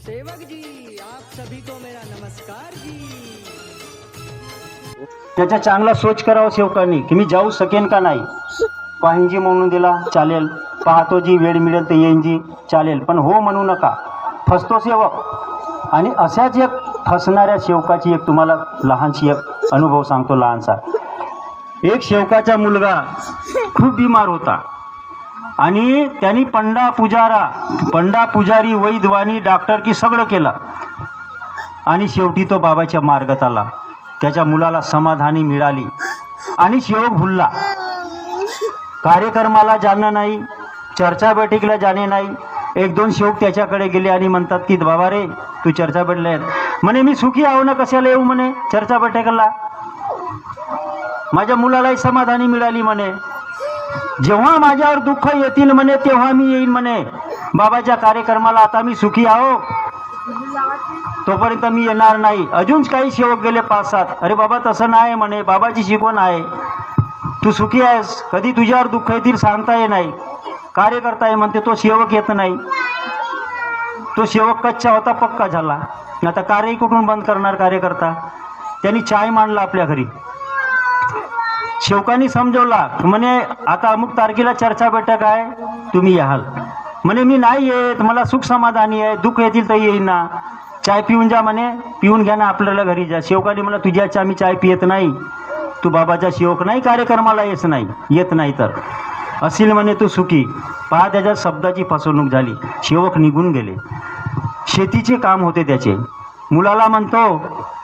सेवक जी, आप सभी को मेरा नमस्कार जी। त्याचा चांगला सोच करावं सेवकांनी की मी जाऊ शकेन का नाही. पाहिंजी म्हणून दिला चालेल, पाहतो जी वेळ मिळेल तर येईन जी चालेल, पण हो म्हणू नका. फसतो सेवक. आणि अशाच एक फसणाऱ्या सेवकाची एक तुम्हाला लहानशी एक अनुभव सांगतो लहानसा. एक सेवकाचा मुलगा खूप बिमार होता आणि त्यांनी पंडा पुजारी वैद्यवाणी डॉक्टर की सगळं केलं आणि शेवटी तो बाबाच्या मार्गात आला. त्याच्या मुलाला समाधानी मिळाली आणि सेवक भुलला. कार्यक्रमाला जाणं नाही, चर्चा बैठकीला जाणे नाही. एक दोन सेवक त्याच्याकडे गेले आणि म्हणतात की बाबा रे, तू चर्चा बैठला म्हणे. मी सुखी आहो ना, कशाला येऊ म्हणे चर्चा बैठकीला. माझ्या मुलालाही समाधानी मिळाली म्हणे. जेव्हा माझ्यावर दुःख येतील म्हणे तेव्हा मी येईन म्हणे बाबाच्या कार्यक्रमाला. आता मी सुखी आहो, तोपर्यंत मी येणार नाही. अजून काही सेवक गेले 5-7. अरे बाबा तसं नाही म्हणे, बाबाची शिकवण आहे. तू सुखी आहेस, कधी तुझ्यावर दुःख येतील सांगता ये नाही. कार्य करता ये म्हणते. तो सेवक येत नाही. तो सेवक कच्चा होता, पक्का झाला. आता कार्यही कुठून बंद करणार कार्यकर्ता. त्यांनी चाय मांडला आपल्या घरी. सेवकांनी समजवला म्हणे आता अमुक तारखेला चर्चा बैठक आहे, तुम्ही याल म्हणे. मी नाही येत, मला सुख समाधानी आहे, दुःख येतील तर येईन ना. चाय पिऊन जा म्हणे. पिऊन घ्या ना, आपल्याला घरी जा. सेवकांनी मला तुझ्याच्या आम्ही चाय पियत नाही, तू बाबाचा सेवक नाही, कार्यक्रमाला येत नाही तर असेल म्हणे तू सुखी. पहा त्याच्या शब्दाची फसवणूक झाली. सेवक निघून गेले. शेतीचे काम होते त्याचे. मुलाला म्हणतो,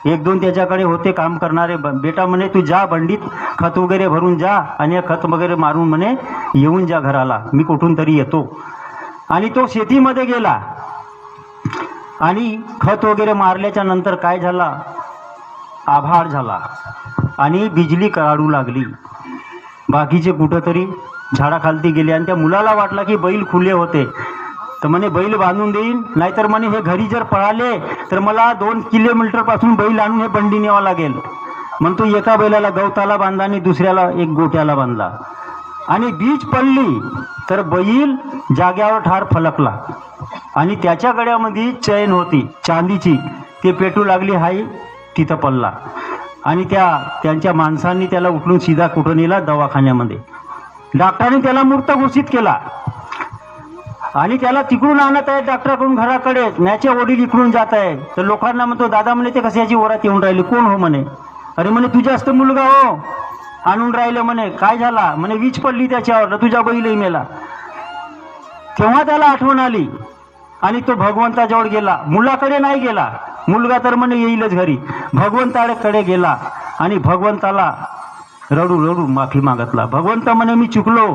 1-2 त्याच्याकडे होते काम करणारे, बेटा म्हणे तू जा बंडीत खत वगैरे भरून जा आणि खत वगैरे मारून म्हणे येऊन जा घराला, मी कुठून तरी येतो. आणि तो शेतीमध्ये गेला आणि खत वगैरे मारल्याच्या नंतर काय झाला, आभाळ झाला आणि बिजली काढू लागली. बाकीचे कुठंतरी झाडाखालती गेले आणि त्या मुलाला वाटला की बैल खुले होते तर म्हणे बैल बांधून देईन, नाहीतर म्हणे हे घरी जर पळाले तर मला 2 किलोमीटरपासून बैल आणून हे बंडी न्यावं लागेल. म्हणून तो एका बैलाला गवताला बांधला आणि दुसऱ्याला एक गोट्याला बांधला आणि बीज पडली तर बैल जाग्यावर ठार फलकला. आणि त्याच्या गळ्यामध्ये चैन होती चांदीची, ते पेटू लागली, हाई तिथं पडला. आणि त्यांच्या माणसांनी त्याला उठलून सीधा कुठं नेला, दवाखान्यामध्ये. डॉक्टरांनी त्याला मृत घोषित केला आणि त्याला तिकडून आणत आहे डॉक्टरकडून घराकडे. त्याचे वडील इकडून जात आहे तर लोकांना म्हणतो, दादा म्हणे ते कशाची वरात येऊन राहिली, कोण हो म्हणे. अरे म्हणे तुझ्याच तर मुलगा हो, आणून राहिलं म्हणे. काय झाला म्हणे, वीज पडली त्याच्यावर, तुझा बैलही मेला. तेव्हा त्याला आठवण आली आणि तो भगवंताजवळ गेला. मुलाकडे नाही गेला, मुलगा तर म्हणे येईलच घरी. भगवंताकडे गेला आणि भगवंताला रडू माफी मागितला. भगवंत म्हणे मी चुकलो,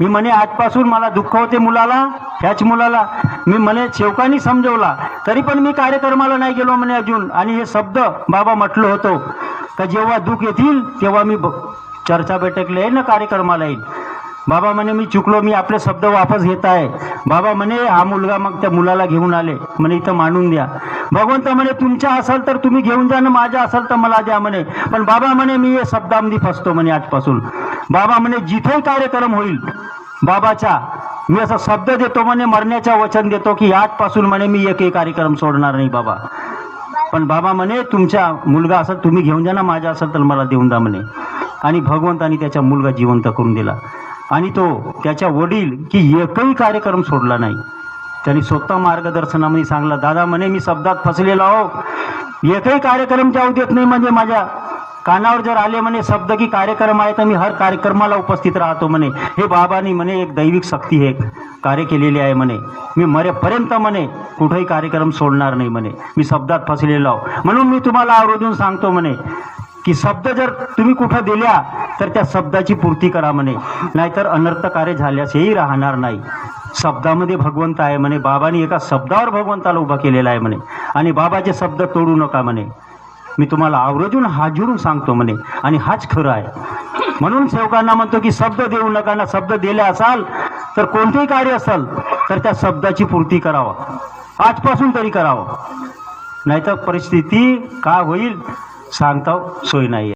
मी म्हणे आजपासून मला दुःख होते मुलाला, ह्याच मुलाला. मी म्हणे सेवकांनी समजवला तरी पण मी कार्यक्रमाला नाही गेलो म्हणे अजून. आणि हे शब्द बाबा म्हटलं होतं का जेव्हा दुःख येतील तेव्हा मी चर्चा बैठकला येईल ना, कार्यक्रमाला येईल. बाबा म्हणे मी चुकलो, मी आपले शब्द वापस घेत आहे. बाबा म्हणे हा मुलगा, मग त्या मुलाला घेऊन आले म्हणे इथं मांडून द्या. भगवंत म्हणे तुमच्या असेल तर तुम्ही घेऊन जा ना, माझ्या असेल तर मला द्या म्हणे. पण बाबा म्हणे मी हे शब्दामध्ये फसतो म्हणे आजपासून. बाबा म्हणे जिथेही कार्यक्रम होईल बाबाचा, मी असा शब्द देतो म्हणे, मरण्याचा वचन देतो की आजपासून म्हणे मी एकही कार्यक्रम सोडणार नाही बाबा. पण बाबा म्हणे तुमचा मुलगा असेल तुम्ही घेऊन जा ना, माझ्या असेल तर मला देऊन द्या म्हणे. आणि भगवंतानी त्याचा मुलगा जिवंत करून दिला. आणि तो त्याच्या वडील की एकही कार्यक्रम सोडला नाही. त्यांनी स्वतः मार्गदर्शनामध्ये सांगला, दादा म्हणे मी शब्दात फसलेला हो, एकही कार्यक्रम जाऊ देत नाही. म्हणजे माझ्या कानावर जर आले म्हणे शब्द की कार्यक्रम आहे तर मी हर कार्यक्रमाला उपस्थित राहतो म्हणे. हे बाबांनी म्हणे एक दैविक शक्ती हे कार्य केलेली आहे म्हणे. मी मरेपर्यंत म्हणे कुठेही कार्यक्रम सोडणार नाही म्हणे, मी शब्दात फसलेला हो. म्हणून मी तुम्हाला आवर्जून सांगतो म्हणे की शब्द जर तुम्ही कुठं दिल्या तर त्या शब्दाची पूर्ती करा म्हणे, नाहीतर अनर्थ कार्य झाल्यासही राहणार नाही. शब्दामध्ये भगवंत आहे म्हणे. बाबांनी एका शब्दावर भगवंताला उभा केलेला आहे म्हणे. आणि बाबाचे शब्द तोडू नका म्हणे. मी तुम्हाला आवर्जून हात जोडून सांगतो म्हणे, आणि हाच खरं आहे. म्हणून सेवकांना म्हणतो की शब्द देऊ नका ना. शब्द दिले असाल तर कोणतेही कार्य असेल तर त्या शब्दाची पूर्ती करावं, आजपासून तरी करावं. नाहीतर परिस्थिती काय होईल सांगता सोय नाही.